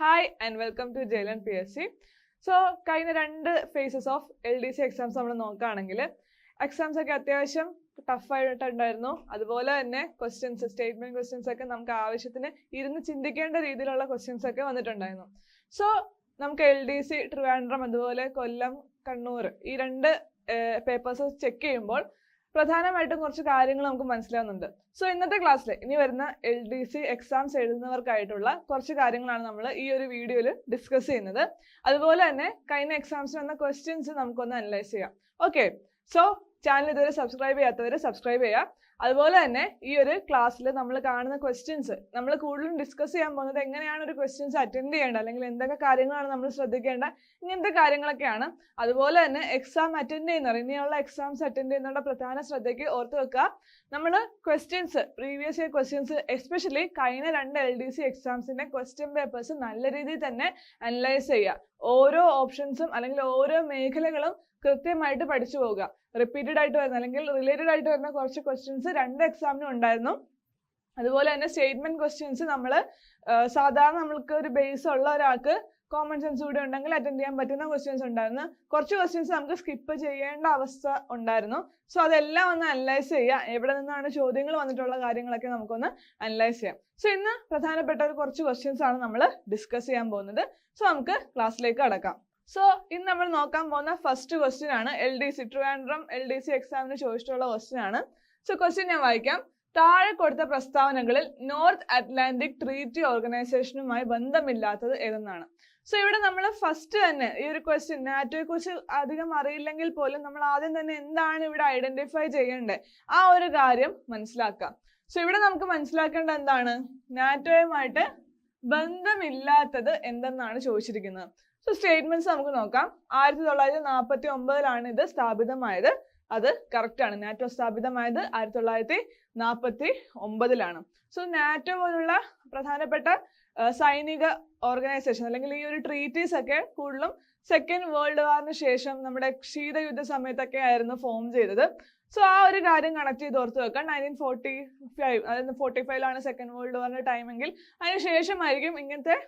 Hi and welcome to Jailan PSC. So, കഴിഞ്ഞ രണ്ട് phases of LDC exams നമ്മൾ നോക്കുകയാണെങ്കിൽ എക്സാംസ് ഒക്കെ അത്യാവശ്യം ടഫ് ആയിട്ടുണ്ടായിരുന്നു. അതുപോലെ തന്നെ ക്വസ്റ്റ്യൻസ് സ്റ്റേറ്റ്മെന്റ് ക്വസ്റ്റ്യൻസ് ഒക്കെ നമുക്ക് ആവശ്യത്തിന് ഇരുന്ന് ചിന്തിക്കേണ്ട രീതിയിലുള്ള ക്വസ്റ്റ്യൻസ് ഒക്കെ വന്നിട്ടുണ്ടായിരുന്നു. സോ നമുക്ക് LDC ട്രിവാൻഡ്രം അതുപോലെ കൊല്ലം കണ്ണൂർ ഈ രണ്ട് പേപ്പേഴ്സ് ചെക്ക് ചെയ്യുമ്പോൾ പ്രധാനമായിട്ടും കുറച്ച് കാര്യങ്ങൾ നമുക്ക് മനസ്സിലാവുന്നുണ്ട്. സോ ഇന്നത്തെ ക്ലാസ്സിൽ ഇനി വരുന്ന LDC എക്സാംസ് എഴുതുന്നവർക്കായിട്ടുള്ള കുറച്ച് കാര്യങ്ങളാണ് നമ്മൾ ഈ ഒരു വീഡിയോയിൽ ഡിസ്കസ് ചെയ്യുന്നത്. അതുപോലെ തന്നെ കഴിഞ്ഞ എക്സാംസിന് വന്ന ക്വസ്റ്റ്യൻസ് നമുക്കൊന്ന് അനലൈസ് ചെയ്യാം. ഓക്കെ, സോ ചാനൽ ഇതുവരെ സബ്സ്ക്രൈബ് ചെയ്യാത്തവർ സബ്സ്ക്രൈബ് ചെയ്യുക. അതുപോലെ തന്നെ ഈ ഒരു ക്ലാസ്സിൽ നമ്മൾ കാണുന്ന ക്വസ്റ്റ്യൻസ് നമ്മൾ കൂടുതലും ഡിസ്കസ് ചെയ്യാൻ പോകുന്നത് എങ്ങനെയാണ് ഒരു ക്വസ്റ്റ്യൻസ് അറ്റൻഡ് ചെയ്യേണ്ടത്, അല്ലെങ്കിൽ എന്തൊക്കെ കാര്യങ്ങളാണ് നമ്മൾ ശ്രദ്ധിക്കേണ്ട, ഇങ്ങനത്തെ കാര്യങ്ങളൊക്കെയാണ്. അതുപോലെ തന്നെ എക്സാം അറ്റൻഡ് ചെയ്യുന്നവർ, ഇനിയുള്ള എക്സാംസ് അറ്റൻഡ് ചെയ്യുന്നവരുടെ പ്രധാന ശ്രദ്ധയ്ക്ക് ഓർത്ത് വെക്കുക, നമ്മൾ questions previous year questions especially കഴിഞ്ഞ രണ്ട് LDC എക്സാംസിന്റെ ക്വസ്റ്റ്യൻ പേപ്പേഴ്സ് നല്ല രീതിയിൽ തന്നെ അനലൈസ് ചെയ്യുക. ഓരോ ഓപ്ഷൻസും അല്ലെങ്കിൽ ഓരോ മേഖലകളും കൃത്യമായിട്ട് പഠിച്ചു പോവുക. റിപ്പീറ്റഡ് ആയിട്ട് വരുന്ന അല്ലെങ്കിൽ റിലേറ്റഡ് ആയിട്ട് വരുന്ന കുറച്ച് ക്വസ്റ്റ്യൻസ് രണ്ട് എക്സാമിനും ഉണ്ടായിരുന്നു. അതുപോലെ തന്നെ സ്റ്റേറ്റ്മെന്റ് ക്വസ്റ്റ്യൻസ് നമ്മൾ സാധാരണ നമ്മൾക്ക് ഒരു ബേസ് ഉള്ള ഒരാൾക്ക് കോമൺ സെൻസ് കൂടി ഉണ്ടെങ്കിൽ അറ്റൻഡ് ചെയ്യാൻ പറ്റുന്ന ക്വസ്റ്റ്യൻസ് ഉണ്ടായിരുന്നു. കുറച്ച് ക്വസ്റ്റ്യൻസ് നമുക്ക് സ്കിപ്പ് ചെയ്യേണ്ട അവസ്ഥ ഉണ്ടായിരുന്നു. സോ അതെല്ലാം ഒന്ന് അനലൈസ് ചെയ്യുക. എവിടെ നിന്നാണ് ചോദ്യങ്ങൾ വന്നിട്ടുള്ള കാര്യങ്ങളൊക്കെ നമുക്കൊന്ന് അനലൈസ് ചെയ്യാം. സോ ഇന്ന് പ്രധാനപ്പെട്ട ഒരു കുറച്ച് ക്വസ്റ്റ്യൻസ് ആണ് നമ്മൾ ഡിസ്കസ് ചെയ്യാൻ പോകുന്നത്. സോ നമുക്ക് ക്ലാസ്സിലേക്ക് കടക്കാം. സോ ഇന്ന് നമ്മൾ നോക്കാൻ പോകുന്ന ഫസ്റ്റ് ക്വസ്റ്റ്യൻ ആണ് LDC ട്രിവാൻഡ്രം LDC എക്സാമിന് ചോദിച്ചിട്ടുള്ള ക്വസ്റ്റ്യൻ ആണ്. സോ ക്വസ്റ്റ്യൻ ഞാൻ വായിക്കാം. താഴെ കൊടുത്ത പ്രസ്താവനകളിൽ നോർത്ത് അറ്റ്ലാന്റിക് ട്രീറ്റി ഓർഗനൈസേഷനുമായി ബന്ധമില്ലാത്തത് ഏതെന്നാണ്. സോ ഇവിടെ നമ്മൾ ഫസ്റ്റ് തന്നെ ഈ ഒരു ക്വസ്റ്റ്യൻ നാറ്റോയെ കുറിച്ച് അധികം അറിയില്ലെങ്കിൽ പോലും നമ്മൾ ആദ്യം തന്നെ എന്താണ് ഇവിടെ ഐഡന്റിഫൈ ചെയ്യേണ്ടത് ആ ഒരു കാര്യം മനസ്സിലാക്കാം. സോ ഇവിടെ നമുക്ക് മനസ്സിലാക്കേണ്ടത് എന്താണ്, നാറ്റോയുമായിട്ട് ബന്ധമില്ലാത്തത് എന്തെന്നാണ് ചോദിച്ചിരിക്കുന്നത്. സോ സ്റ്റേറ്റ്മെന്റ്സ് നമുക്ക് നോക്കാം. 1949 ഇത് സ്ഥാപിതമായത്. അത് കറക്റ്റ് ആണ്. നാറ്റോ സ്ഥാപിതമായത് 1949. സോ നാറ്റോ പോലുള്ള പ്രധാനപ്പെട്ട സൈനിക ഓർഗനൈസേഷൻ അല്ലെങ്കിൽ ഈ ഒരു ട്രീറ്റീസ് ഒക്കെ കൂടുതലും സെക്കൻഡ് വേൾഡ് വാറിന് ശേഷം നമ്മുടെ ശീതയുദ്ധ സമയത്തൊക്കെ ആയിരുന്നു ഫോം ചെയ്തത്. സോ ആ ഒരു കാര്യം കണക്ട് ചെയ്ത് ഓർത്ത് വെക്കാം. 1945 അതായത് 45 സെക്കൻഡ് വേൾഡ് വാറിന്റെ ടൈമെങ്കിൽ അതിന് ശേഷമായിരിക്കും ഇങ്ങനത്തെ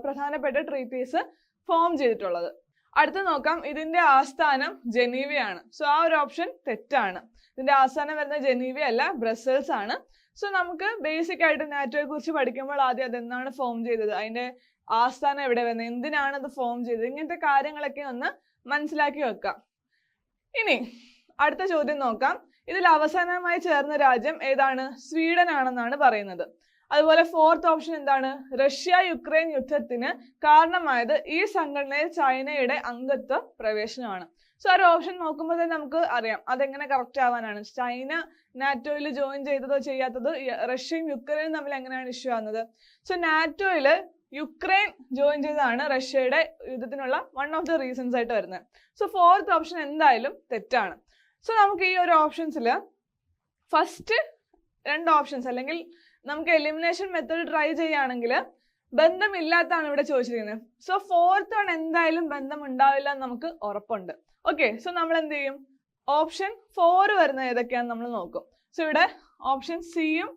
പ്രധാനപ്പെട്ട ട്രീറ്റീസ് ഫോം ചെയ്തിട്ടുള്ളത്. അടുത്ത നോക്കാം. ഇതിന്റെ ആസ്ഥാനം ജനീവയാണ്. സോ ആ ഒരു ഓപ്ഷൻ തെറ്റാണ്. ഇതിന്റെ ആസ്ഥാനം വരുന്ന ജനീവ അല്ല, ബ്രസൽസ് ആണ്. സോ നമുക്ക് ബേസിക് ആയിട്ട് നാറ്റോയെ കുറിച്ച് പഠിക്കുമ്പോൾ ആദ്യം അതെന്താണ് ഫോം ചെയ്തത്, അതിന്റെ ആസ്ഥാനം എവിടെ വരുന്നത്, എന്തിനാണ് അത് ഫോം ചെയ്തത്, ഇങ്ങനത്തെ കാര്യങ്ങളൊക്കെ ഒന്ന് മനസ്സിലാക്കി വെക്കാം. ഇനി അടുത്ത ചോദ്യം നോക്കാം. ഇതിൽ അവസാനമായി ചേർന്ന രാജ്യം ഏതാണ്? സ്വീഡൻ ആണെന്നാണ് പറയുന്നത്. അതുപോലെ ഫോർത്ത് ഓപ്ഷൻ എന്താണ്? റഷ്യ യുക്രൈൻ യുദ്ധത്തിന് കാരണമായത് ഈ സംഘടനയിൽ ചൈനയുടെ അംഗത്വ പ്രവേശനമാണ്. സോ ഒരു ഓപ്ഷൻ നോക്കുമ്പോൾ തന്നെ നമുക്ക് അറിയാം അതെങ്ങനെ കറക്റ്റ് ആവാനാണ്. ചൈന നാറ്റോയിൽ ജോയിൻ ചെയ്തതോ ചെയ്യാത്തതോ, റഷ്യയും യുക്രൈനും തമ്മിൽ എങ്ങനെയാണ് ഇഷ്യൂ ആവുന്നത്. സോ നാറ്റോയില് യുക്രൈൻ ജോയിൻ ചെയ്തതാണ് റഷ്യയുടെ യുദ്ധത്തിനുള്ള വൺ ഓഫ് ദ റീസൺസ് ആയിട്ട് വരുന്നത്. സോ ഫോർത്ത് ഓപ്ഷൻ എന്തായാലും തെറ്റാണ്. സോ നമുക്ക് ഈ ഒരു ഓപ്ഷൻസിൽ ഫസ്റ്റ് രണ്ട് ഓപ്ഷൻസ് അല്ലെങ്കിൽ നമുക്ക് എലിമിനേഷൻ മെത്തേഡ് ട്രൈ ചെയ്യുകയാണെങ്കിൽ ബന്ധമില്ലാത്തതാണ് ഇവിടെ ചോദിച്ചിരിക്കുന്നത്. സോ ഫോർത്ത് ആണ് എന്തായാലും ബന്ധം ഉണ്ടാവില്ല എന്ന് നമുക്ക് ഉറപ്പുണ്ട്. ഓക്കെ, സോ നമ്മൾ എന്ത് ചെയ്യും? ഓപ്ഷൻ 4 വരുന്ന ഏതൊക്കെയാന്ന് നമ്മൾ നോക്കും. സോ ഇവിടെ ഓപ്ഷൻ സിയും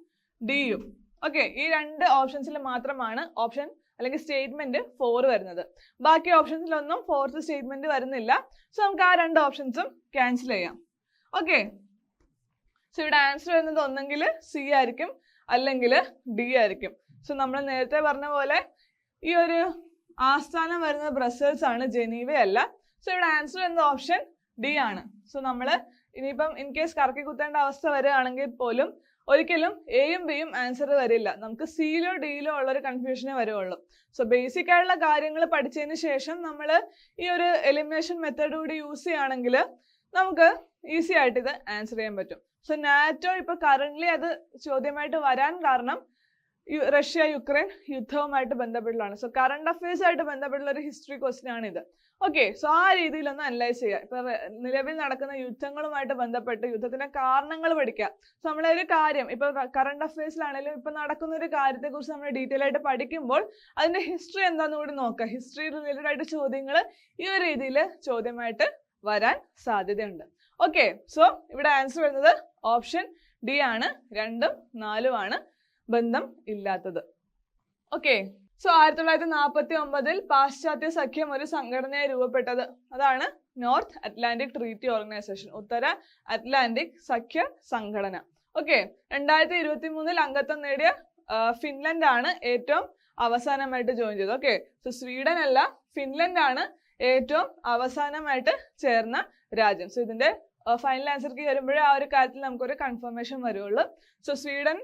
ഡിയും, ഓക്കെ, ഈ രണ്ട് ഓപ്ഷൻസിൽ മാത്രമാണ് ഓപ്ഷൻ അല്ലെങ്കിൽ സ്റ്റേറ്റ്മെന്റ് 4 വരുന്നത്. ബാക്കി ഓപ്ഷൻസിലൊന്നും ഫോർത്ത് സ്റ്റേറ്റ്മെന്റ് വരുന്നില്ല. സോ നമുക്ക് ആ രണ്ട് ഓപ്ഷൻസും ക്യാൻസൽ ചെയ്യാം. ഓക്കെ, സോ ഇവിടെ ആൻസർ വരുന്നത് ഒന്നെങ്കിൽ സി ആയിരിക്കും അല്ലെങ്കിൽ ഡി ആയിരിക്കും. സോ നമ്മൾ നേരത്തെ പറഞ്ഞ പോലെ ഈ ഒരു ആസ്ഥാനം വരുന്നത് ബ്രസൽസ് ആണ്, ജനീവ അല്ല. സോ ഇവിടെ ആൻസർ വരുന്നത് ഓപ്ഷൻ ഡി ആണ്. സോ നമ്മൾ ഇനിയിപ്പം ഇൻ കേസ് കറക്കി കുത്തേണ്ട അവസ്ഥ വരികയാണെങ്കിൽ പോലും ഒരിക്കലും എയും ബിയും ആൻസർ വരില്ല. നമുക്ക് സിയിലോ ഡിയിലോ ഉള്ളൊരു കൺഫ്യൂഷനേ വരുള്ളൂ. സോ ബേസിക് ആയിട്ടുള്ള കാര്യങ്ങൾ പഠിച്ചതിന് ശേഷം നമ്മൾ ഈ ഒരു എലിമിനേഷൻ മെത്തേഡ് കൂടി യൂസ് ചെയ്യുകയാണെങ്കിൽ നമുക്ക് ഈസി ആയിട്ട് ഇത് ആൻസർ ചെയ്യാൻ പറ്റും. സോ നാറ്റോ ഇപ്പൊ കറന്റ്ലി അത് ചോദ്യമായിട്ട് വരാൻ കാരണം റഷ്യ യുക്രൈൻ യുദ്ധവുമായിട്ട് ബന്ധപ്പെട്ടുള്ളതാണ്. സോ കറണ്ട് അഫയേഴ്സ് ആയിട്ട് ബന്ധപ്പെട്ടുള്ള ഒരു ഹിസ്റ്ററി ക്വസ്റ്റ്യൻ ആണ് ഇത്. ഓക്കെ, സോ ആ രീതിയിലൊന്ന് അനലൈസ് ചെയ്യുക. ഇപ്പൊ നിലവിൽ നടക്കുന്ന യുദ്ധങ്ങളുമായിട്ട് ബന്ധപ്പെട്ട് യുദ്ധത്തിന്റെ കാരണങ്ങൾ പഠിക്കുക. സോ നമ്മളൊരു കാര്യം ഇപ്പൊ കറണ്ട് അഫയേഴ്സിലാണെങ്കിലും ഇപ്പൊ നടക്കുന്ന ഒരു കാര്യത്തെ കുറിച്ച് നമ്മൾ ഡീറ്റെയിൽ ആയിട്ട് പഠിക്കുമ്പോൾ അതിന്റെ ഹിസ്റ്ററി എന്താന്ന് കൂടി നോക്കുക. ഹിസ്റ്ററി റിലേറ്റഡ് ആയിട്ട് ചോദ്യങ്ങൾ ഈ ഒരു രീതിയിൽ ചോദ്യമായിട്ട് വരാൻ സാധ്യതയുണ്ട്. ഓക്കെ, സോ ഇവിടെ ആൻസർ വരുന്നത് ഓപ്ഷൻ ഡി ആണ്. 2ഉം 4ഉം ആണ് ബന്ധം ഇല്ലാത്തത്. ഓക്കെ, സോ 1949 പാശ്ചാത്യ സഖ്യം ഒരു സംഘടനയായി രൂപപ്പെട്ടത്. അതാണ് നോർത്ത് അറ്റ്ലാന്റിക് ട്രീറ്റി ഓർഗനൈസേഷൻ, ഉത്തര അറ്റ്ലാന്റിക് സഖ്യ സംഘടന. ഓക്കെ, 2023 അംഗത്വം നേടിയ ഫിൻലൻഡ് ആണ് ഏറ്റവും അവസാനമായിട്ട് ജോയിൻ ചെയ്തത്. ഓക്കെ, സോ സ്വീഡൻ അല്ല, ഫിൻലൻഡ് ആണ് ഏറ്റവും അവസാനമായിട്ട് ചേർന്ന രാജ്യം. സോ ഇതിന്റെ ഫൈനൽ ആൻസർക്ക് വരുമ്പോഴേ ആ ഒരു കാര്യത്തിൽ നമുക്കൊരു കൺഫർമേഷൻ വരുള്ളൂ. സോ സ്വീഡൻ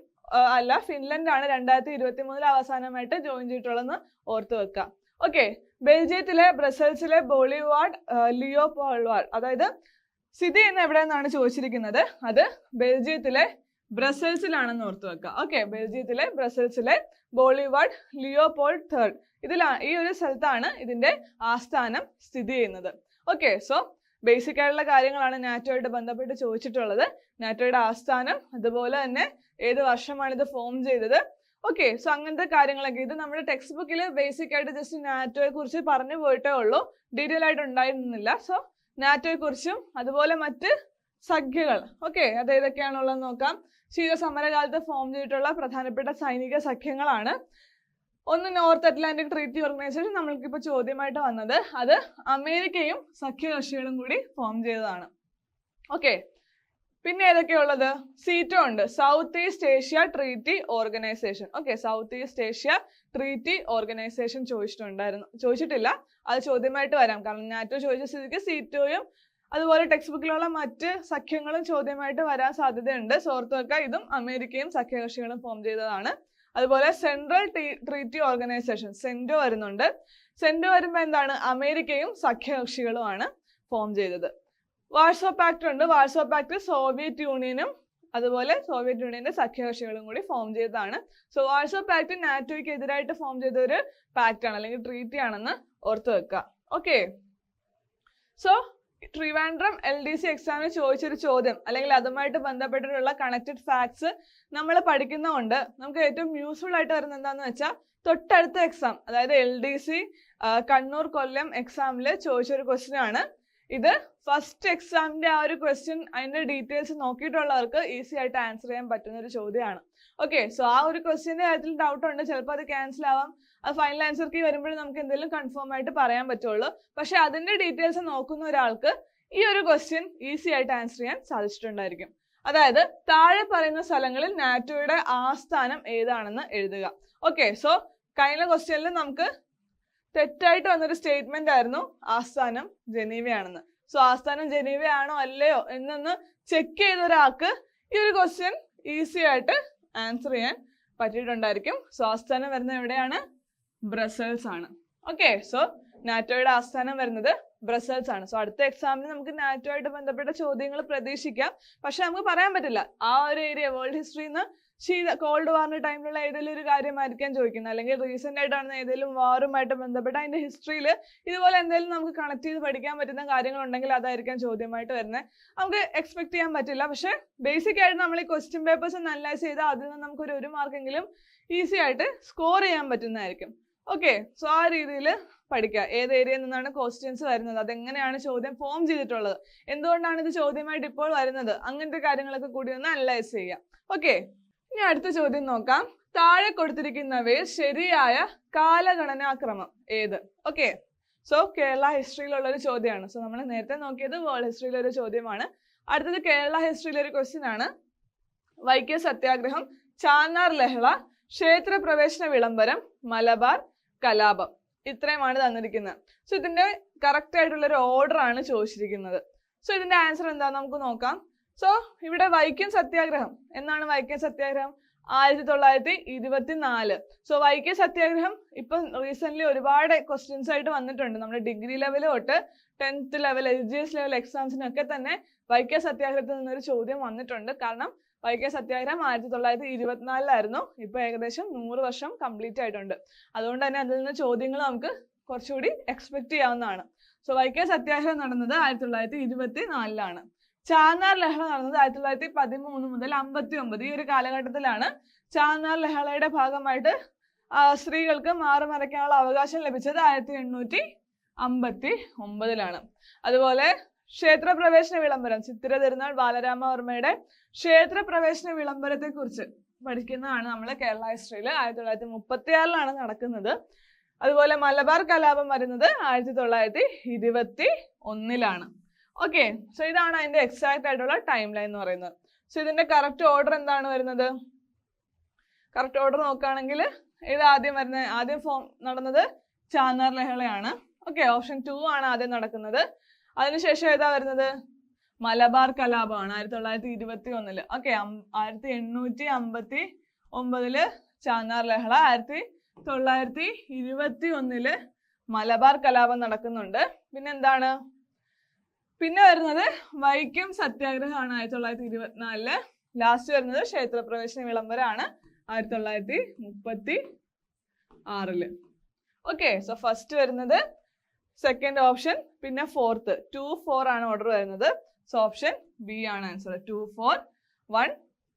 അല്ല, ഫിൻലൻഡ് ആണ് 2023 അവസാനമായിട്ട് ജോയിൻ ചെയ്തിട്ടുള്ളതെന്ന് ഓർത്ത് വെക്കുക. ഓക്കെ, ബെൽജിയത്തിലെ ബ്രസൽസിലെ ബോളിവാർഡ് ലിയോപോൾവാർഡ്, അതായത് സ്ഥിതി ചെയ്യുന്ന എവിടെയെന്നാണ് ചോദിച്ചിരിക്കുന്നത്. അത് ബെൽജിയത്തിലെ ബ്രസൽസിലാണെന്ന് ഓർത്ത് വെക്കുക. ഓക്കെ, ബെൽജിയത്തിലെ ബ്രസൽസിലെ ബോളിവാർഡ് ലിയോപോൾഡ് III ഈ ഒരു സ്ഥലത്താണ് ഇതിന്റെ ആസ്ഥാനം സ്ഥിതി ചെയ്യുന്നത്. ഓക്കെ, സോ ബേസിക് ആയിട്ടുള്ള കാര്യങ്ങളാണ് നാറ്റോയായിട്ട് ബന്ധപ്പെട്ട് ചോദിച്ചിട്ടുള്ളത്. നാറ്റോയുടെ ആസ്ഥാനം, അതുപോലെ തന്നെ ഏത് വർഷമാണ് ഇത് ഫോം ചെയ്തത്. ഓക്കെ, സോ അങ്ങനത്തെ കാര്യങ്ങളൊക്കെ ഇത് നമ്മുടെ ടെക്സ്റ്റ് ബുക്കിൽ ബേസിക് ആയിട്ട് ജസ്റ്റ് നാറ്റോയെ കുറിച്ച് പറഞ്ഞു പോയിട്ടേ ഉള്ളൂ, ഡീറ്റെയിൽ ആയിട്ട് ഉണ്ടായിരുന്നില്ല. സോ നാറ്റോയെ കുറിച്ചും അതുപോലെ മറ്റ് സഖ്യങ്ങൾ, ഓക്കെ, അത് ഏതൊക്കെയാണുള്ളത് നോക്കാം. ശീത സമരകാലത്ത് ഫോം ചെയ്തിട്ടുള്ള പ്രധാനപ്പെട്ട സൈനിക സഖ്യങ്ങളാണ്. ഒന്ന് നോർത്ത് അറ്റ്ലാന്റിക് ട്രീറ്റി ഓർഗനൈസേഷൻ, നമ്മൾക്കിപ്പോൾ ചോദ്യമായിട്ട് വന്നത് അത് അമേരിക്കയും സഖ്യകക്ഷികളും കൂടി ഫോം ചെയ്തതാണ്. ഓക്കെ, പിന്നെ ഏതൊക്കെയുള്ളത്? സീറ്റോ ഉണ്ട്, south east Asia treaty organisation. Okay, south east Asia treaty organisation ചോദിച്ചിട്ടില്ല, അത് ചോദ്യമായിട്ട് വരാം. കാരണം നാറ്റോ ചോദിച്ച സ്ഥിതിക്ക് സീറ്റോയും അതുപോലെ ടെക്സ്റ്റ് ബുക്കിലുള്ള മറ്റ് സഖ്യങ്ങളും ചോദ്യമായിട്ട് വരാൻ സാധ്യതയുണ്ട്. ഓർത്ത് വെക്കുക, ഇതും അമേരിക്കയും സഖ്യകക്ഷികളും ഫോം ചെയ്തതാണ്. അതുപോലെ സെൻട്രൽ ട്രീറ്റി ഓർഗനൈസേഷൻ, സെൻഡോ വരുന്നുണ്ട്. സെൻഡോ വരുമ്പോൾ എന്താണ്? അമേരിക്കയും സഖ്യകക്ഷികളുമാണ് ഫോം ചെയ്തത്. വാഴ്സോ പാക്ട് ഉണ്ട്. വാഴ്സോ പാക്ട് സോവിയറ്റ് യൂണിയനും അതുപോലെ സോവിയറ്റ് യൂണിയന്റെ സഖ്യകക്ഷികളും കൂടി ഫോം ചെയ്തതാണ്. സോ വാഴ്സോ പാക്ട് നാറ്റോയ്ക്ക് എതിരായിട്ട് ഫോം ചെയ്ത ഒരു പാക്ട് ആണ് അല്ലെങ്കിൽ ട്രീറ്റി ആണെന്ന് ഓർത്ത് വെക്കുക. ഓക്കെ, സോ ട്രിവാൻഡ്രം LDC എക്സാമിന് ചോദിച്ചൊരു ചോദ്യം അല്ലെങ്കിൽ അതുമായിട്ട് ബന്ധപ്പെട്ടിട്ടുള്ള കണക്റ്റഡ് ഫാക്ട്സ് നമ്മൾ പഠിക്കുന്നതുകൊണ്ട് നമുക്ക് ഏറ്റവും യൂസ്ഫുൾ ആയിട്ട് വരുന്നത് എന്താന്ന് വെച്ചാൽ തൊട്ടടുത്ത എക്സാം, അതായത് LDC കണ്ണൂർ കൊല്ലം എക്സാമിൽ ചോദിച്ചൊരു ക്വസ്റ്റ്യൻ ആണ് ഇത്. ഫസ്റ്റ് എക്സാമിന്റെ ആ ഒരു ക്വസ്റ്റ്യൻ, അതിന്റെ ഡീറ്റെയിൽസ് നോക്കിയിട്ടുള്ളവർക്ക് ഈസി ആയിട്ട് ആൻസർ ചെയ്യാൻ പറ്റുന്ന ഒരു ചോദ്യമാണ്. ഓക്കെ, സോ ആ ഒരു ക്വസ്റ്റ്യന്റെ കാര്യത്തിൽ ഡൗട്ട് ഉണ്ട്, ചിലപ്പോൾ അത് ക്യാൻസൽ ആവാം. അത് ഫൈനൽ ആൻസർക്ക് വരുമ്പോഴും നമുക്ക് എന്തെങ്കിലും കൺഫേം ആയിട്ട് പറയാൻ പറ്റുള്ളൂ. പക്ഷെ അതിന്റെ ഡീറ്റെയിൽസ് നോക്കുന്ന ഒരാൾക്ക് ഈ ഒരു ക്വസ്റ്റ്യൻ ഈസി ആയിട്ട് ആൻസർ ചെയ്യാൻ സാധിച്ചിട്ടുണ്ടായിരിക്കും. അതായത് താഴെ പറയുന്ന സ്ഥലങ്ങളിൽ നാറ്റോയുടെ ആസ്ഥാനം ഏതാണെന്ന് എഴുതുക. ഓക്കെ, സോ കഴിഞ്ഞ ക്വസ്റ്റ്യനിൽ നമുക്ക് തെറ്റായിട്ട് വന്നൊരു സ്റ്റേറ്റ്മെന്റ് ആയിരുന്നു ആസ്ഥാനം ജനീവയാണെന്ന്. സോ ആസ്ഥാനം ജനീവയാണോ അല്ലയോ എന്നൊന്ന് ചെക്ക് ചെയ്ത ഒരാൾക്ക് ഈ ഒരു ക്വസ്റ്റ്യൻ ഈസി ആയിട്ട് ആൻസർ ചെയ്യാൻ പറ്റിയിട്ടുണ്ടായിരിക്കും. സോ ആസ്ഥാനം വരുന്നത് എവിടെയാണ്? ബ്രസൽസ് ആണ്. ഓക്കെ, സോ നാറ്റോയുടെ ആസ്ഥാനം വരുന്നത് ബ്രസൽസ് ആണ്. സോ അടുത്ത എക്സാമിന് നമുക്ക് നാറ്റോ ആയിട്ട് ബന്ധപ്പെട്ട ചോദ്യങ്ങൾ പ്രതീക്ഷിക്കാം. പക്ഷെ നമുക്ക് പറയാൻ പറ്റില്ല, ആ ഒരു ഏരിയ വേൾഡ് ഹിസ്റ്ററിന്ന് കോൾഡ് വാറിന്റെ ടൈമിലുള്ള ഏതെങ്കിലും ഒരു കാര്യമായിരിക്കാം ചോദിക്കുന്നത്, അല്ലെങ്കിൽ റീസെന്റ് ആയിട്ടാണ് ഏതെങ്കിലും വാറുമായിട്ട് ബന്ധപ്പെട്ട അതിന്റെ ഹിസ്റ്ററിയിൽ ഇതുപോലെ എന്തെങ്കിലും നമുക്ക് കണക്ട് ചെയ്ത് പഠിക്കാൻ പറ്റുന്ന കാര്യങ്ങൾ ഉണ്ടെങ്കിൽ അതായിരിക്കാം ചോദ്യമായിട്ട് വരുന്നത്. നമുക്ക് എക്സ്പെക്ട് ചെയ്യാൻ പറ്റില്ല. പക്ഷെ ബേസിക് ആയിട്ട് നമ്മൾ ഈ ക്വസ്റ്റ്യൻ പേപ്പേഴ്സ് അനലൈസ് ചെയ്താൽ അതിൽ നിന്ന് നമുക്ക് ഒരു മാർക്കെങ്കിലും ഈസി ആയിട്ട് സ്കോർ ചെയ്യാൻ പറ്റുന്നതായിരിക്കും. ഓക്കെ, സോ ആ രീതിയിൽ പഠിക്കുക. ഏത് ഏരിയയിൽ നിന്നാണ് ക്വസ്റ്റ്യൻസ് വരുന്നത്, അതെങ്ങനെയാണ് ചോദ്യം ഫോം ചെയ്തിട്ടുള്ളത്, എന്തുകൊണ്ടാണ് ഇത് ചോദ്യമായിട്ട് ഇപ്പോൾ വരുന്നത്, അങ്ങനത്തെ കാര്യങ്ങളൊക്കെ കൂടി ഒന്ന് അനലൈസ് ചെയ്യാം. ഓക്കെ, ഇനി അടുത്ത ചോദ്യം നോക്കാം. താഴെ കൊടുത്തിരിക്കുന്നവയിൽ ശരിയായ കാലഗണനാക്രമം ഏത്? ഓക്കെ, സോ കേരള ഹിസ്റ്ററിയിലുള്ള ഒരു ചോദ്യമാണ്. സോ നമ്മൾ നേരത്തെ നോക്കിയത് വേൾഡ് ഹിസ്റ്ററിയിലെ ഒരു ചോദ്യമാണ്. അടുത്തത് കേരള ഹിസ്റ്ററിയിലെ ഒരു ക്വസ്റ്റ്യൻ ആണ്. വൈക്കം സത്യാഗ്രഹം, ചാന്നാർ ലഹള, ക്ഷേത്രപ്രവേശന വിളംബരം, മലബാർ കലാപം, ഇത്രയുമാണ് തന്നിരിക്കുന്നത്. സോ ഇതിന്റെ കറക്റ്റ് ആയിട്ടുള്ള ഒരു ഓർഡർ ആണ് ചോദിച്ചിരിക്കുന്നത്. സോ ഇതിന്റെ ആൻസർ എന്താന്ന് നമുക്ക് നോക്കാം. സോ ഇവിടെ വൈക്കം സത്യാഗ്രഹം എന്നാണ് വൈക്കം സത്യാഗ്രഹം 1924. സോ വൈക്കം സത്യാഗ്രഹം ഇപ്പം റീസെന്റ് ഒരുപാട് ക്വസ്റ്റ്യൻസ് ആയിട്ട് വന്നിട്ടുണ്ട്. നമ്മുടെ ഡിഗ്രി ലെവൽ തൊട്ട് 10th ലെവൽ LGS ലെവൽ എക്സാംസിനൊക്കെ തന്നെ വൈക്കം സത്യാഗ്രഹത്തിൽ നിന്നൊരു ചോദ്യം വന്നിട്ടുണ്ട്. കാരണം വൈക്കം സത്യാഗ്രഹം 1924 ഇപ്പൊ ഏകദേശം 100 വർഷം കംപ്ലീറ്റ് ആയിട്ടുണ്ട്. അതുകൊണ്ട് തന്നെ അതിൽ നിന്ന് ചോദ്യങ്ങൾ നമുക്ക് കുറച്ചുകൂടി എക്സ്പെക്ട് ചെയ്യാവുന്നതാണ്. സോ വൈക്കം സത്യാഗ്രഹം നടന്നത് 1924. ചാന്നാർ ലഹള നടന്നത് 1913 മുതൽ 59, ഈ ഒരു കാലഘട്ടത്തിലാണ് ചാന്നാർ ലഹളയുടെ ഭാഗമായിട്ട് സ്ത്രീകൾക്ക് മാറുമറയ്ക്കാനുള്ള അവകാശം ലഭിച്ചത് 1859. അതുപോലെ ക്ഷേത്രപ്രവേശന വിളംബരം, ചിത്തിര തിരുനാൾ ബാലരാമവർമ്മയുടെ ക്ഷേത്രപ്രവേശന വിളംബരത്തെ കുറിച്ച് പഠിക്കുന്നതാണ് നമ്മൾ കേരള ഹിസ്റ്ററിയിൽ. 1936 നടക്കുന്നത്. അതുപോലെ മലബാർ കലാപം വരുന്നത് 1921. ഓക്കെ, സോ ഇതാണ് അതിന്റെ എക്സാക്ട് ആയിട്ടുള്ള ടൈം ലൈൻ എന്ന് പറയുന്നത്. സോ ഇതിന്റെ കറക്റ്റ് ഓർഡർ എന്താണ് വരുന്നത്? കറക്റ്റ് ഓർഡർ നോക്കുകയാണെങ്കിൽ ഇത് ആദ്യം നടന്നത് ചാന്നാർ ലഹളയാണ്. ഓക്കെ, ഓപ്ഷൻ 2 ആണ് ആദ്യം നടക്കുന്നത്. അതിനുശേഷം ഏതാ വരുന്നത്? മലബാർ കലാപമാണ് 1921. ഓക്കെ, 1859 ചാന്നാർ ലഹള, 1921 മലബാർ കലാപം നടക്കുന്നുണ്ട്. പിന്നെന്താണ്? പിന്നെ വരുന്നത് വൈക്കം സത്യാഗ്രഹമാണ് 1924. ലാസ്റ്റ് വരുന്നത് ക്ഷേത്രപ്രവേശന വിളംബരമാണ് 1936. ഓക്കെ, സോ ഫസ്റ്റ് വരുന്നത് സെക്കൻഡ് ഓപ്ഷൻ, പിന്നെ ഫോർത്ത് 2, 4 ആണ് ഓർഡർ വരുന്നത്. സോ ഓപ്ഷൻ ബി ആണ് ആൻസർ. 2, 4, 1,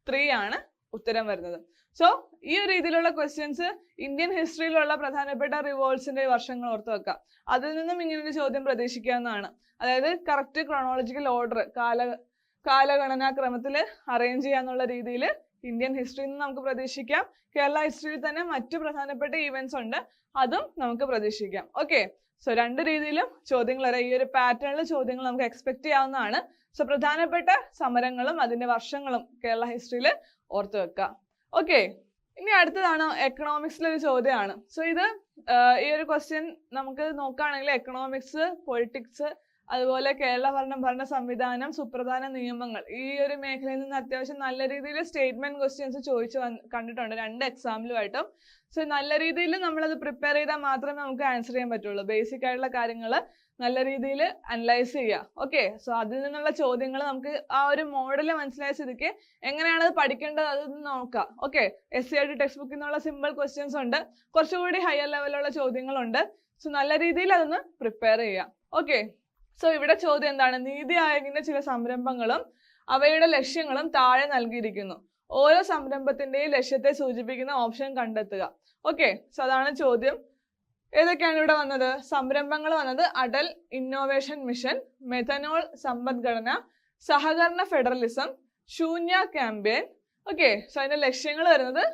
3 ആണ് ഉത്തരം വരുന്നത്. സോ ഈ ഒരു രീതിയിലുള്ള ക്വസ്റ്റ്യൻസ് ഇന്ത്യൻ ഹിസ്റ്ററിയിലുള്ള പ്രധാനപ്പെട്ട റിവോൾട്സിന്റെ വർഷങ്ങൾ ഓർത്ത് വെക്കാം. അതിൽ നിന്നും ഇങ്ങനൊരു ചോദ്യം പ്രതീക്ഷിക്കാവുന്നതാണ്. അതായത് കറക്റ്റ് ക്രോണോളജിക്കൽ ഓർഡർ, കാലഗണനാ ക്രമത്തിൽ അറേഞ്ച് ചെയ്യാന്നുള്ള രീതിയിൽ ഇന്ത്യൻ ഹിസ്റ്ററിയിൽ നിന്ന് നമുക്ക് പ്രതീക്ഷിക്കാം. കേരള ഹിസ്റ്ററിയിൽ തന്നെ മറ്റു പ്രധാനപ്പെട്ട ഈവെന്റ്സ് ഉണ്ട്, അതും നമുക്ക് പ്രതീക്ഷിക്കാം. ഓക്കെ, സോ രണ്ട് രീതിയിലും ചോദ്യങ്ങൾ വരെ ഈ ഒരു പാറ്റേണിൽ ചോദ്യങ്ങൾ നമുക്ക് എക്സ്പെക്ട് ചെയ്യാവുന്നതാണ്. സോ പ്രധാനപ്പെട്ട സമരങ്ങളും അതിന്റെ വർഷങ്ങളും കേരള ഹിസ്റ്ററിയിൽ ഓർത്തു വെക്കുക. ഓക്കെ, ഇനി അടുത്തതാണ് എക്കണോമിക്സിലൊരു ചോദ്യമാണ്. സോ ഇത് ഈ ഒരു ക്വസ്റ്റ്യൻ നമുക്ക് നോക്കുകയാണെങ്കിൽ എക്കണോമിക്സ്, പൊളിറ്റിക്സ്, അതുപോലെ കേരള ഭരണ സംവിധാനം, സുപ്രധാന നിയമങ്ങൾ, ഈ ഒരു മേഖലയിൽ നിന്ന് അത്യാവശ്യം നല്ല രീതിയിൽ സ്റ്റേറ്റ്മെന്റ് ക്വസ്റ്റ്യൻസ് ചോദിച്ചു കണ്ടിട്ടുണ്ട് 2 എക്സാമിലുമായിട്ടും. സോ നല്ല രീതിയിൽ നമ്മളത് പ്രിപ്പയർ ചെയ്താൽ മാത്രമേ നമുക്ക് ആൻസർ ചെയ്യാൻ പറ്റുള്ളൂ. ബേസിക് ആയിട്ടുള്ള കാര്യങ്ങൾ നല്ല രീതിയിൽ അനലൈസ് ചെയ്യുക. ഓക്കെ, സോ അതിൽ നിന്നുള്ള ചോദ്യങ്ങൾ നമുക്ക് ആ ഒരു മോഡൽ മനസ്സിലായ സ്ഥിതിക്ക് എങ്ങനെയാണ് അത് പഠിക്കേണ്ടത് അതൊന്ന് നോക്കാം. ഓക്കെ, SCRT ടെക്സ്റ്റ് ബുക്കിൽ നിന്നുള്ള സിമ്പിൾ ക്വസ്റ്റ്യൻസ് ഉണ്ട്, കുറച്ചുകൂടി ഹയർ ലെവലുള്ള ചോദ്യങ്ങളുണ്ട്. സോ നല്ല രീതിയിൽ അതൊന്ന് പ്രിപ്പയർ ചെയ്യാം. ഓക്കെ, സോ ഇവിടെ ചോദ്യം എന്താണ്? നീതി ആയോഗിന്റെ ചില സംരംഭങ്ങളും അവയുടെ ലക്ഷ്യങ്ങളും താഴെ നൽകിയിരിക്കുന്നു. ഓരോ സംരംഭത്തിന്റെയും ലക്ഷ്യത്തെ സൂചിപ്പിക്കുന്ന ഓപ്ഷൻ കണ്ടെത്തുക. ഓക്കെ, സോ അതാണ് ചോദ്യം. ഏതൊക്കെയാണ് ഇവിടെ വന്നത്? സംരംഭങ്ങൾ വന്നത് അടൽ ഇന്നോവേഷൻ മിഷൻ, മെഥനോൾ സമ്പദ്ഘടന, സഹകരണ ഫെഡറലിസം, ശൂന്യ ക്യാമ്പയിൻ. ഓക്കെ, സോ അതിന്റെ ലക്ഷ്യങ്ങൾ വരുന്നത്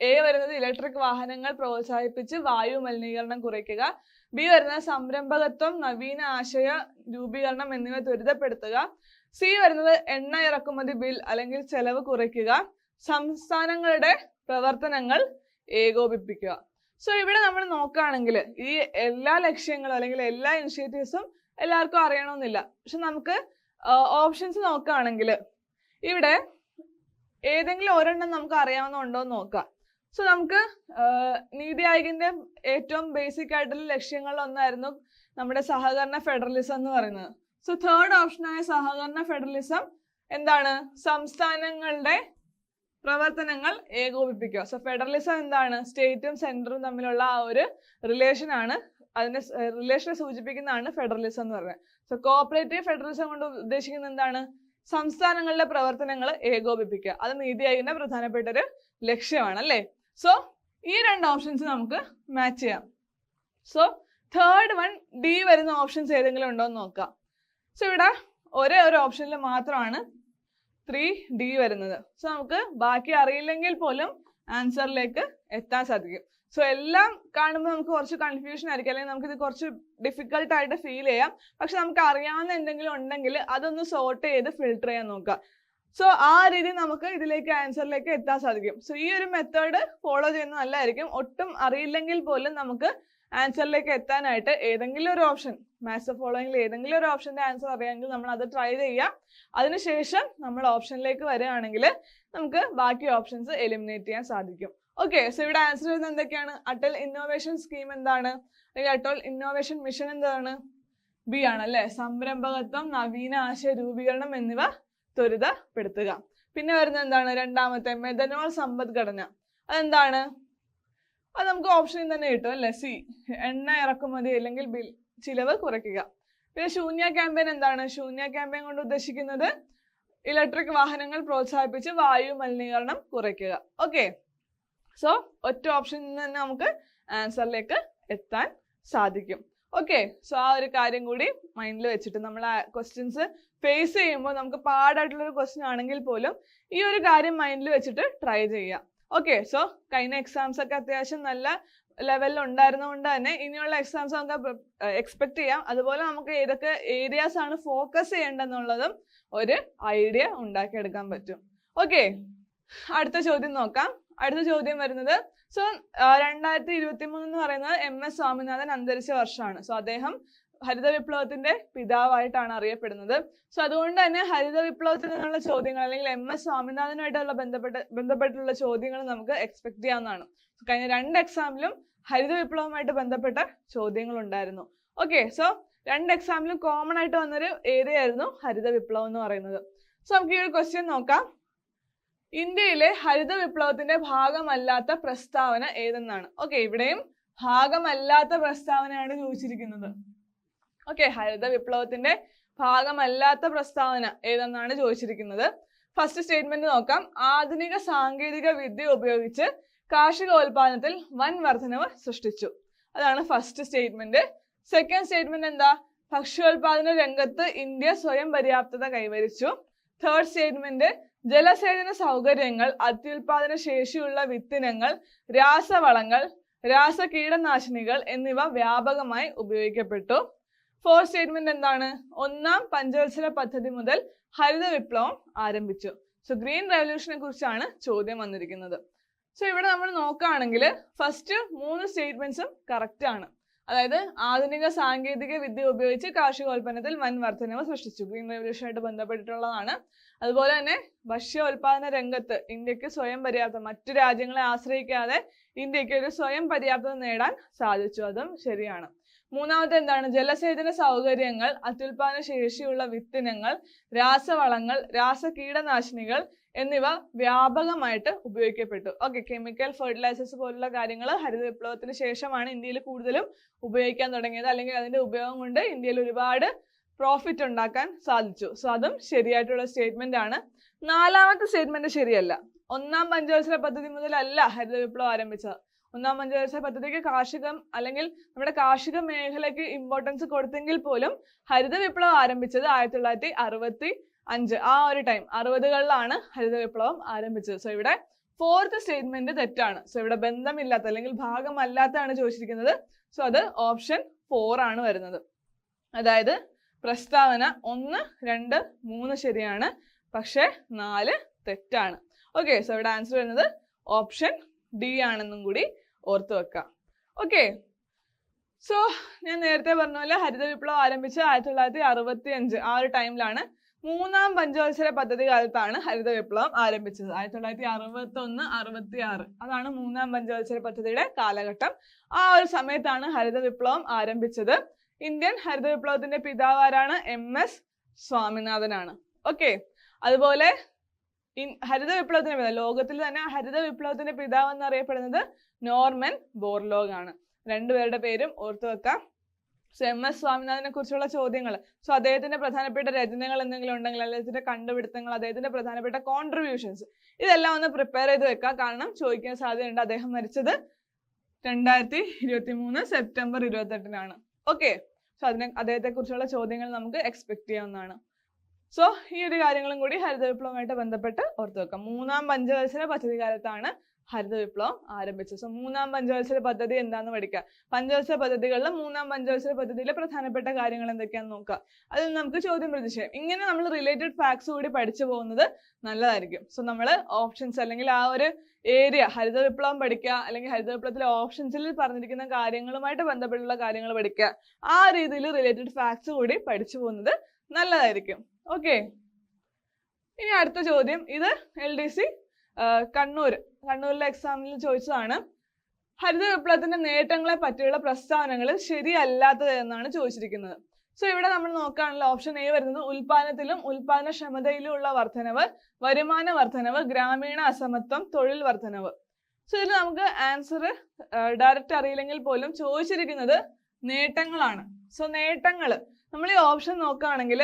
എ വരുന്നത് ഇലക്ട്രിക് വാഹനങ്ങൾ പ്രോത്സാഹിപ്പിച്ച് വായു മലിനീകരണം കുറയ്ക്കുക. ബി വരുന്നത് സംരംഭകത്വം, നവീന ആശയ രൂപീകരണം എന്നിവ ത്വരിതപ്പെടുത്തുക. സി വരുന്നത് എണ്ണ ഇറക്കുമതി ബിൽ അല്ലെങ്കിൽ ചെലവ് കുറയ്ക്കുക. സംസ്ഥാനങ്ങളുടെ പ്രവർത്തനങ്ങൾ ഏകോപിപ്പിക്കുക. സോ ഇവിടെ നമ്മൾ നോക്കുകയാണെങ്കിൽ ഈ എല്ലാ ലക്ഷ്യങ്ങളും അല്ലെങ്കിൽ എല്ലാ ഇനിഷ്യേറ്റീവ്സും എല്ലാവർക്കും അറിയണമെന്നില്ല. പക്ഷെ നമുക്ക് ഓപ്ഷൻസ് നോക്കുകയാണെങ്കിൽ ഇവിടെ ഏതെങ്കിലും ഒരെണ്ണം നമുക്ക് അറിയാവുന്നുണ്ടോ എന്ന് നോക്കാം. സോ നമുക്ക് നീതി ആയോഗിന്റെ ഏറ്റവും ബേസിക് ആയിട്ടുള്ള ലക്ഷ്യങ്ങളിൽ ഒന്നായിരുന്നു നമ്മുടെ സഹകരണ ഫെഡറലിസം എന്ന് പറയുന്നത്. സോ തേർഡ് ഓപ്ഷനായ സഹകരണ ഫെഡറലിസം എന്താണ്? സംസ്ഥാനങ്ങളുടെ പ്രവർത്തനങ്ങൾ ഏകോപിപ്പിക്കുക. സോ ഫെഡറലിസം എന്താണ്? സ്റ്റേറ്റും സെൻട്രലും തമ്മിലുള്ള ആ ഒരു റിലേഷൻ ആണ്, അതിന്റെ റിലേഷനെ സൂചിപ്പിക്കുന്നതാണ് ഫെഡറലിസം എന്ന് പറയുന്നത്. സോ കോഓപ്പറേറ്റീവ് ഫെഡറലിസം കൊണ്ട് ഉദ്ദേശിക്കുന്നത് എന്താണ്? സംസ്ഥാനങ്ങളുടെ പ്രവർത്തനങ്ങൾ ഏകോപിപ്പിക്കുക. അത് നീതി ആയോഗിന്റെ പ്രധാനപ്പെട്ട ഒരു ലക്ഷ്യമാണ് അല്ലേ? സോ ഈ 2 ഓപ്ഷൻസ് നമുക്ക് മാച്ച് ചെയ്യാം. സോ തേർഡ് വൺ ഡി വരുന്ന ഓപ്ഷൻസ് ഏതെങ്കിലും ഉണ്ടോ എന്ന് നോക്കാം. സോ ഇവിടെ ഒരേ ഒരു ഓപ്ഷനിൽ മാത്രമാണ് 3D വരുന്നത്. സോ നമുക്ക് ബാക്കി അറിയില്ലെങ്കിൽ പോലും ആൻസറിലേക്ക് എത്താൻ സാധിക്കും. സോ എല്ലാം കാണുമ്പോൾ നമുക്ക് കുറച്ച് കൺഫ്യൂഷൻ ആയിരിക്കും, അല്ലെങ്കിൽ നമുക്ക് ഇത് കുറച്ച് ഡിഫിക്കൽട്ട് ആയിട്ട് ഫീൽ ചെയ്യാം. പക്ഷെ നമുക്ക് അറിയാവുന്ന എന്തെങ്കിലും ഉണ്ടെങ്കിൽ അതൊന്ന് സോർട്ട് ചെയ്ത് ഫിൽട്ടർ ചെയ്യാൻ നോക്കുക. സോ ആ രീതി നമുക്ക് ഇതിലേക്ക് ആൻസറിലേക്ക് എത്താൻ സാധിക്കും. സോ ഈ ഒരു മെത്തേഡ് ഫോളോ ചെയ്യുന്നത് നല്ലതായിരിക്കും. ഒട്ടും അറിയില്ലെങ്കിൽ പോലും നമുക്ക് ആൻസറിലേക്ക് എത്താനായിട്ട് ഏതെങ്കിലും ഒരു ഓപ്ഷൻ, മാത്സ് ഫോളോയിങ്ങിൽ ഏതെങ്കിലും ഒരു ഓപ്ഷന്റെ ആൻസർ അറിയാമെങ്കിൽ നമ്മൾ അത് ട്രൈ ചെയ്യുക. അതിനുശേഷം നമ്മൾ ഓപ്ഷനിലേക്ക് വരികയാണെങ്കിൽ നമുക്ക് ബാക്കി ഓപ്ഷൻസ് എലിമിനേറ്റ് ചെയ്യാൻ സാധിക്കും. ഓക്കെ, സോ ഇവിടെ ആൻസർ വരുന്നത് എന്തൊക്കെയാണ്? അടൽ ഇന്നോവേഷൻ സ്കീം എന്താണ്? അല്ലെങ്കിൽ അടൽ ഇന്നോവേഷൻ മിഷൻ എന്താണ്? ബി ആണ് അല്ലെ. സംരംഭകത്വം, നവീന ആശയ രൂപീകരണം എന്നിവ ത്വരിതപ്പെടുത്തുക. പിന്നെ വരുന്നത് എന്താണ്? രണ്ടാമത്തെ മെഥനോൾ സമ്പദ്ഘടന. അതെന്താണ്? അത് നമുക്ക് ഓപ്ഷനിൽ തന്നെ കിട്ടും അല്ലെ. സി, എണ്ണ ഇറക്കുമതി അല്ലെങ്കിൽ ബിൽ ചിലവ് കുറയ്ക്കുക. പിന്നെ ശൂന്യ ക്യാമ്പയിൻ എന്താണ്? ശൂന്യ ക്യാമ്പയിൻ കൊണ്ട് ഉദ്ദേശിക്കുന്നത് ഇലക്ട്രിക് വാഹനങ്ങൾ പ്രോത്സാഹിപ്പിച്ച് വായു മലിനീകരണം കുറയ്ക്കുക. ഓക്കെ, സോ ഒറ്റ ഓപ്ഷനിൽ നിന്ന് തന്നെ നമുക്ക് ആൻസറിലേക്ക് എത്താൻ സാധിക്കും. ഓക്കെ, സോ ആ ഒരു കാര്യം കൂടി മൈൻഡിൽ വെച്ചിട്ട് നമ്മൾ ആ ക്വസ്റ്റ്യൻസ് ഫേസ് ചെയ്യുമ്പോൾ നമുക്ക് പാടായിട്ടുള്ളൊരു ക്വസ്റ്റ്യൻ ആണെങ്കിൽ പോലും ഈ ഒരു കാര്യം മൈൻഡിൽ വെച്ചിട്ട് ട്രൈ ചെയ്യുക. ഓക്കെ, സോ കഴിഞ്ഞ എക്സാംസ് ഒക്കെ അത്യാവശ്യം നല്ല ലെവലിൽ ഉണ്ടായിരുന്നതുകൊണ്ട് തന്നെ ഇനിയുള്ള എക്സാംസ് നമുക്ക് എക്സ്പെക്ട് ചെയ്യാം. അതുപോലെ നമുക്ക് ഏതൊക്കെ ഏരിയാസ് ആണ് ഫോക്കസ് ചെയ്യേണ്ടതെന്നുള്ളതും ഒരു ഐഡിയ ഉണ്ടാക്കിയെടുക്കാൻ പറ്റും. ഓക്കെ, അടുത്ത ചോദ്യം നോക്കാം. അടുത്ത ചോദ്യം വരുന്നത്, സോ 2023 എന്ന് പറയുന്നത് MS സ്വാമിനാഥൻ അന്തരിച്ച വർഷമാണ്. സോ അദ്ദേഹം ഹരിത വിപ്ലവത്തിന്റെ പിതാവായിട്ടാണ് അറിയപ്പെടുന്നത്. സോ അതുകൊണ്ട് തന്നെ ഹരിത വിപ്ലവത്തിൽ നിന്നുള്ള ചോദ്യങ്ങൾ അല്ലെങ്കിൽ MS സ്വാമിനാഥനുമായിട്ടുള്ള ബന്ധപ്പെട്ടുള്ള ചോദ്യങ്ങൾ നമുക്ക് എക്സ്പെക്ട് ചെയ്യാവുന്നതാണ്. കഴിഞ്ഞ 2 എക്സാമിലും ഹരിത വിപ്ലവവുമായിട്ട് ബന്ധപ്പെട്ട ചോദ്യങ്ങൾ ഉണ്ടായിരുന്നു. ഓക്കെ, സോ 2 എക്സാമിലും കോമൺ ആയിട്ട് വന്നൊരു ഏരിയ ആയിരുന്നു ഹരിത വിപ്ലവം എന്ന് പറയുന്നത്. സോ നമുക്ക് ഈ ഒരു ക്വസ്റ്റ്യൻ നോക്കാം. ഇന്ത്യയിലെ ഹരിത വിപ്ലവത്തിന്റെ ഭാഗമല്ലാത്ത പ്രസ്താവന ഏതെന്നാണ്. ഓക്കെ, ഇവിടെയും ഭാഗമല്ലാത്ത പ്രസ്താവനയാണ് ചോദിച്ചിരിക്കുന്നത്. ഓക്കെ, ഹരിത വിപ്ലവത്തിന്റെ ഭാഗമല്ലാത്ത പ്രസ്താവന ഏതെന്നാണ് ചോദിച്ചിരിക്കുന്നത്. ഫസ്റ്റ് സ്റ്റേറ്റ്മെന്റ് നോക്കാം. ആധുനിക സാങ്കേതിക വിദ്യ ഉപയോഗിച്ച് കാർഷികോൽപാദനത്തിൽ വൻ വർധനവ് സൃഷ്ടിച്ചു. അതാണ് ഫസ്റ്റ് സ്റ്റേറ്റ്മെന്റ്. സെക്കൻഡ് സ്റ്റേറ്റ്മെന്റ് എന്താ? ഭക്ഷ്യോൽപാദന രംഗത്ത് ഇന്ത്യ സ്വയം പര്യാപ്തത കൈവരിച്ചു. തേർഡ് സ്റ്റേറ്റ്മെന്റ് ജലസേചന സൗകര്യങ്ങൾ, അത്യുൽപാദന ശേഷിയുള്ള വിത്തിനങ്ങൾ, രാസവളങ്ങൾ, രാസകീടനാശിനികൾ എന്നിവ വ്യാപകമായി ഉപയോഗിക്കപ്പെട്ടു. ഫോർത്ത് സ്റ്റേറ്റ്മെന്റ് എന്താണ്? 1ാം പഞ്ചവത്സര പദ്ധതി മുതൽ ഹരിത വിപ്ലവം ആരംഭിച്ചു. സോ ഗ്രീൻ റെവല്യൂഷനെ കുറിച്ചാണ് ചോദ്യം വന്നിരിക്കുന്നത്. സോ ഇവിടെ നമ്മൾ നോക്കുകയാണെങ്കിൽ ഫസ്റ്റ് 3 സ്റ്റേറ്റ്മെന്റ്സും കറക്റ്റ് ആണ്. അതായത് ആധുനിക സാങ്കേതിക വിദ്യ ഉപയോഗിച്ച് കാർഷികോൽപ്പന്നത്തിൽ വൻ വർധനവ് സൃഷ്ടിച്ചു, ഗ്രീൻ റെവല്യൂഷനായിട്ട് ബന്ധപ്പെട്ടിട്ടുള്ളതാണ്. അതുപോലെ തന്നെ ഭക്ഷ്യോൽപാദന രംഗത്ത് ഇന്ത്യക്ക് സ്വയം പര്യാപ്തത, മറ്റു രാജ്യങ്ങളെ ആശ്രയിക്കാതെ ഇന്ത്യക്ക് ഒരു സ്വയം പര്യാപ്തത നേടാൻ സാധിച്ചു, അതും ശരിയാണ്. മൂന്നാമത്തെ എന്താണ്? ജലസേചന സൗകര്യങ്ങൾ, അത്യുൽപാദന ശേഷിയുള്ള വിത്തിനങ്ങൾ, രാസവളങ്ങൾ, രാസകീടനാശിനികൾ എന്നിവ വ്യാപകമായിട്ട് ഉപയോഗിക്കപ്പെട്ടു. ഓക്കെ, കെമിക്കൽ ഫെർട്ടിലൈസേഴ്സ് പോലുള്ള കാര്യങ്ങൾ ഹരിത വിപ്ലവത്തിന് ശേഷമാണ് ഇന്ത്യയിൽ കൂടുതലും ഉപയോഗിക്കാൻ തുടങ്ങിയത്. അല്ലെങ്കിൽ അതിന്റെ ഉപയോഗം കൊണ്ട് ഇന്ത്യയിൽ ഒരുപാട് പ്രോഫിറ്റ് ഉണ്ടാക്കാൻ സാധിച്ചു. സോ അതും ശരിയായിട്ടുള്ള സ്റ്റേറ്റ്മെന്റ് ആണ്. 4ാമത്തെ സ്റ്റേറ്റ്മെന്റ് ശരിയല്ല. 1ാം പഞ്ചവത്സര പദ്ധതി മുതലല്ല ഹരിത വിപ്ലവം ആരംഭിച്ചത്. 1ാം പഞ്ചവത്സര പദ്ധതിക്ക് കാർഷികം അല്ലെങ്കിൽ നമ്മുടെ കാർഷിക മേഖലയ്ക്ക് ഇമ്പോർട്ടൻസ് കൊടുത്തെങ്കിൽ പോലും ഹരിത വിപ്ലവം ആരംഭിച്ചത് 1965 ആ ഒരു ടൈം 60കളിലാണ് ഹരിത വിപ്ലവം ആരംഭിച്ചത്. സോ ഇവിടെ ഫോർത്ത് സ്റ്റേറ്റ്മെന്റ് തെറ്റാണ്. സോ ഇവിടെ ബന്ധമില്ലാത്ത അല്ലെങ്കിൽ ഭാഗമല്ലാത്തതാണ് ചോദിച്ചിരിക്കുന്നത്. സോ അത് ഓപ്ഷൻ 4 ആണ് വരുന്നത്. അതായത് പ്രസ്താവന 1, 2, 3 ശരിയാണ്, പക്ഷെ 4 തെറ്റാണ്. ഓക്കെ, സോ ഇവിടെ ആൻസർ വരുന്നത് ഓപ്ഷൻ ഡി ആണെന്നും കൂടി ഓർത്തു വെക്കാം. ഓക്കെ, സോ ഞാൻ നേരത്തെ പറഞ്ഞ പോലെ ഹരിത വിപ്ലവം ആരംഭിച്ച് 1965 ആ ഒരു ടൈമിലാണ്. 3ാം പഞ്ചവത്സര പദ്ധതി കാലത്താണ് ഹരിത വിപ്ലവം ആരംഭിച്ചത്. 1961, 66 അതാണ് 3ാം പഞ്ചവത്സര പദ്ധതിയുടെ കാലഘട്ടം. ആ ഒരു സമയത്താണ് ഹരിത വിപ്ലവം ആരംഭിച്ചത്. ഇന്ത്യൻ ഹരിത വിപ്ലവത്തിന്റെ പിതാവ് ആരാണ്? MS സ്വാമിനാഥനാണ്. ഓക്കെ, അതുപോലെ ഹരിത വിപ്ലവത്തിന്റെ ലോകത്തിൽ തന്നെ ഹരിത വിപ്ലവത്തിന്റെ പിതാവ് എന്നറിയപ്പെടുന്നത് നോർമൻ ബോർലോഗ് ആണ്. രണ്ടുപേരുടെ പേരും ഓർത്തു വെക്കാം. സോ MS സ്വാമിനാഥനെ കുറിച്ചുള്ള ചോദ്യങ്ങൾ, സോ അദ്ദേഹത്തിന്റെ പ്രധാനപ്പെട്ട രചനകൾ എന്തെങ്കിലും ഉണ്ടെങ്കിൽ, അദ്ദേഹത്തിന്റെ കണ്ടുപിടുത്തങ്ങൾ, അദ്ദേഹത്തിന്റെ പ്രധാനപ്പെട്ട കോൺട്രിബ്യൂഷൻസ്, ഇതെല്ലാം ഒന്ന് പ്രിപ്പയർ ചെയ്ത് വെക്കാം. കാരണം ചോദിക്കാൻ സാധ്യതയുണ്ട്. അദ്ദേഹം മരിച്ചത് 2023 സെപ്റ്റംബർ 28-നാണ്. ഓക്കെ, സോ അദ്ദേഹത്തെ കുറിച്ചുള്ള ചോദ്യങ്ങൾ നമുക്ക് എക്സ്പെക്ട് ചെയ്യാവുന്നതാണ്. സോ ഈ ഒരു കാര്യങ്ങളും കൂടി ഹരിത വിപ്ലവമായിട്ട് ബന്ധപ്പെട്ട് ഓർത്തു വെക്കാം. 3ാം പഞ്ചവത്സര പദ്ധതി കാലത്താണ് ഹരിത വിപ്ലവം ആരംഭിച്ചത്. സോ 3ാം പഞ്ചവത്സര പദ്ധതി എന്താണെന്ന് പഠിക്കുക. പഞ്ചവത്സര പദ്ധതികളിൽ 3ാം പഞ്ചവത്സര പദ്ധതിയിലെ പ്രധാനപ്പെട്ട കാര്യങ്ങൾ എന്തൊക്കെയാണെന്ന് നോക്കുക. അതിൽ നമുക്ക് ചോദ്യം പ്രതീക്ഷിക്കാം. ഇങ്ങനെ നമ്മൾ റിലേറ്റഡ് ഫാക്ട്സ് കൂടി പഠിച്ചു പോകുന്നത് നല്ലതായിരിക്കും. സോ നമ്മൾ ഓപ്ഷൻസ് അല്ലെങ്കിൽ ആ ഒരു ഏരിയ ഹരിത വിപ്ലവം പഠിക്കുക, അല്ലെങ്കിൽ ഹരിത വിപ്ലവത്തിലെ ഓപ്ഷൻസിൽ പറഞ്ഞിരിക്കുന്ന കാര്യങ്ങളുമായിട്ട് ബന്ധപ്പെട്ടുള്ള കാര്യങ്ങൾ പഠിക്കുക. ആ രീതിയിൽ റിലേറ്റഡ് ഫാക്ട്സ് കൂടി പഠിച്ചു പോകുന്നത് നല്ലതായിരിക്കും. ഓക്കെ, ഇനി അടുത്ത ചോദ്യം. ഇത് LDC കണ്ണൂരിലെ എക്സാമിൽ ചോദിച്ചതാണ്. ഹരിത വിപ്ലവത്തിന്റെ നേട്ടങ്ങളെ പറ്റിയുള്ള പ്രസ്താവനകൾ ശരിയല്ലാത്തത് എന്നാണ് ചോദിച്ചിരിക്കുന്നത്. സോ ഇവിടെ നമ്മൾ നോക്കുകയാണെങ്കിൽ ഓപ്ഷൻ എ വരുന്നത് ഉൽപാദനത്തിലും ഉൽപാദനക്ഷമതയിലും ഉള്ള വർധനവ്, വരുമാന വർധനവ്, ഗ്രാമീണ അസമത്വം, തൊഴിൽ വർധനവ്. സോ ഇതിൽ നമുക്ക് ആൻസർ ഡയറക്റ്റ് അറിയില്ലെങ്കിൽ പോലും ചോദിച്ചിരിക്കുന്നത് നേട്ടങ്ങളാണ്. സോ നേട്ടങ്ങൾ നമ്മൾ ഈ ഓപ്ഷൻ നോക്കുകയാണെങ്കിൽ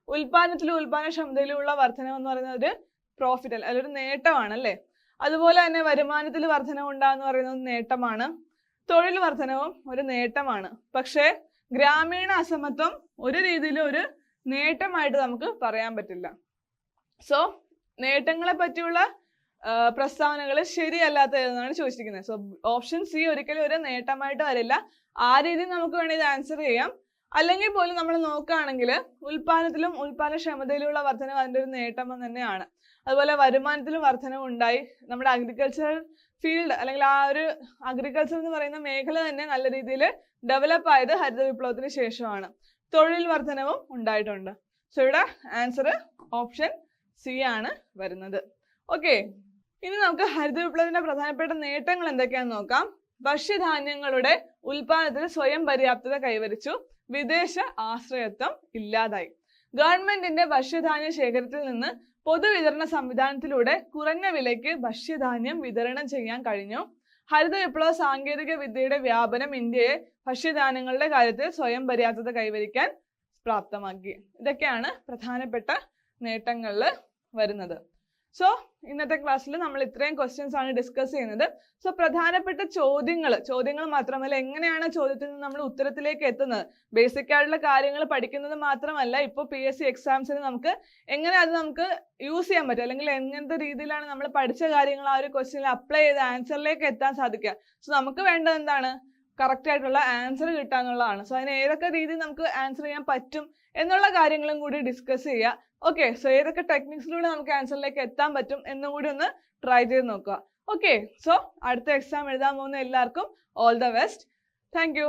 ഉൽപാദനത്തിലും ഉൽപാദനക്ഷമതയിലും ഉള്ള വർധനവ് എന്ന് പറയുന്നത് ഒരു പ്രോഫിറ്റ് അല്ല, അതൊരു നേട്ടമാണ് അല്ലേ. അതുപോലെ തന്നെ വരുമാനത്തിൽ വർധനവ് ഉണ്ടാകുന്ന പറയുന്നത് നേട്ടമാണ്. തൊഴിൽ വർധനവും ഒരു നേട്ടമാണ്. പക്ഷേ ഗ്രാമീണ അസമത്വം ഒരു രീതിയിലും ഒരു നേട്ടമായിട്ട് നമുക്ക് പറയാൻ പറ്റില്ല. സോ നേട്ടങ്ങളെ പറ്റിയുള്ള പ്രസ്താവനകൾ ശരിയല്ലാത്ത ഏതെന്നാണ് ചോദിച്ചിരിക്കുന്നത്. സോ ഓപ്ഷൻ സി ഒരിക്കലും ഒരു നേട്ടമായിട്ട് വരില്ല. ആ രീതിയിൽ നമുക്ക് വേണമെങ്കിൽ ആൻസർ ചെയ്യാം. അല്ലെങ്കിൽ പോലും നമ്മൾ നോക്കുകയാണെങ്കിൽ ഉൽപാദനത്തിലും ഉൽപാദനക്ഷമതയിലുള്ള വർധനവ് അതിൻ്റെ ഒരു നേട്ടം തന്നെയാണ്. അതുപോലെ വരുമാനത്തിലും വർധനവ് ഉണ്ടായി. നമ്മുടെ അഗ്രികൾച്ചറൽ ഫീൽഡ് അല്ലെങ്കിൽ ആ ഒരു അഗ്രികൾച്ചർ എന്ന് പറയുന്ന മേഖല തന്നെ നല്ല രീതിയിൽ ഡെവലപ്പ് ആയത് ഹരിത വിപ്ലവത്തിന് ശേഷമാണ്. തൊഴിൽ വർധനവും ഉണ്ടായിട്ടുണ്ട്. സോ ഇവിടെ ആൻസർ ഓപ്ഷൻ സി ആണ് വരുന്നത്. ഓക്കെ, ഇനി നമുക്ക് ഹരിത വിപ്ലവത്തിന്റെ പ്രധാനപ്പെട്ട നേട്ടങ്ങൾ എന്തൊക്കെയാണെന്ന് നോക്കാം. ഭക്ഷ്യധാന്യങ്ങളുടെ ഉൽപാദനത്തിൽ സ്വയം പര്യാപ്തത കൈവരിച്ചു. വിദേശ ആശ്രയത്വം ഇല്ലാതായി. ഗവൺമെന്റിന്റെ ഭക്ഷ്യധാന്യ ശേഖരത്തിൽ നിന്ന് പൊതുവിതരണ സംവിധാനത്തിലൂടെ കുറഞ്ഞ വിലയ്ക്ക് ഭക്ഷ്യധാന്യം വിതരണം ചെയ്യാൻ കഴിഞ്ഞു. ഹരിത വിപ്ലവ സാങ്കേതിക വിദ്യയുടെ വ്യാപനം ഇന്ത്യയെ ഭക്ഷ്യധാന്യങ്ങളുടെ കാര്യത്തിൽ സ്വയം പര്യാപ്തത കൈവരിക്കാൻ പ്രാപ്തമാക്കി. ഇതൊക്കെയാണ് പ്രധാനപ്പെട്ട നേട്ടങ്ങളിൽ വരുന്നത്. സോ ഇന്നത്തെ ക്ലാസ്സിൽ നമ്മൾ ഇത്രയും ക്വസ്റ്റ്യൻസ് ആണ് ഡിസ്കസ് ചെയ്യുന്നത്. സോ പ്രധാനപ്പെട്ട ചോദ്യങ്ങൾ മാത്രമല്ല, എങ്ങനെയാണ് ചോദ്യത്തിൽ നിന്ന് നമ്മൾ ഉത്തരത്തിലേക്ക് എത്തുന്നത്, ബേസിക് ആയിട്ടുള്ള കാര്യങ്ങൾ പഠിക്കുന്നത് മാത്രമല്ല, ഇപ്പോൾ PSC എക്സാംസിന് നമുക്ക് എങ്ങനെ അത് നമുക്ക് യൂസ് ചെയ്യാൻ പറ്റും, അല്ലെങ്കിൽ എങ്ങനത്തെ രീതിയിലാണ് നമ്മൾ പഠിച്ച കാര്യങ്ങൾ ആ ഒരു ക്വസ്റ്റ്യനിൽ അപ്ലൈ ചെയ്ത് ആൻസറിലേക്ക് എത്താൻ സാധിക്കുക. സോ നമുക്ക് വേണ്ടത് എന്താണ്, കറക്റ്റ് ആയിട്ടുള്ള ആൻസർ കിട്ടുക എന്നുള്ളതാണ്. സോ അതിന് ഏതൊക്കെ രീതിയിൽ നമുക്ക് ആൻസർ ചെയ്യാൻ പറ്റും എന്നുള്ള കാര്യങ്ങളും കൂടി ഡിസ്കസ് ചെയ്യുക. ഓക്കെ, സോ ഏതൊക്കെ ടെക്നിക്സിലൂടെ നമുക്ക് ആൻസറിലേക്ക് എത്താൻ പറ്റും എന്നും കൂടി ഒന്ന് ട്രൈ ചെയ്ത് നോക്കുക. ഓക്കെ, സോ അടുത്ത എക്സാം എഴുതാൻ പോകുന്ന എല്ലാവർക്കും all the best. Thank you.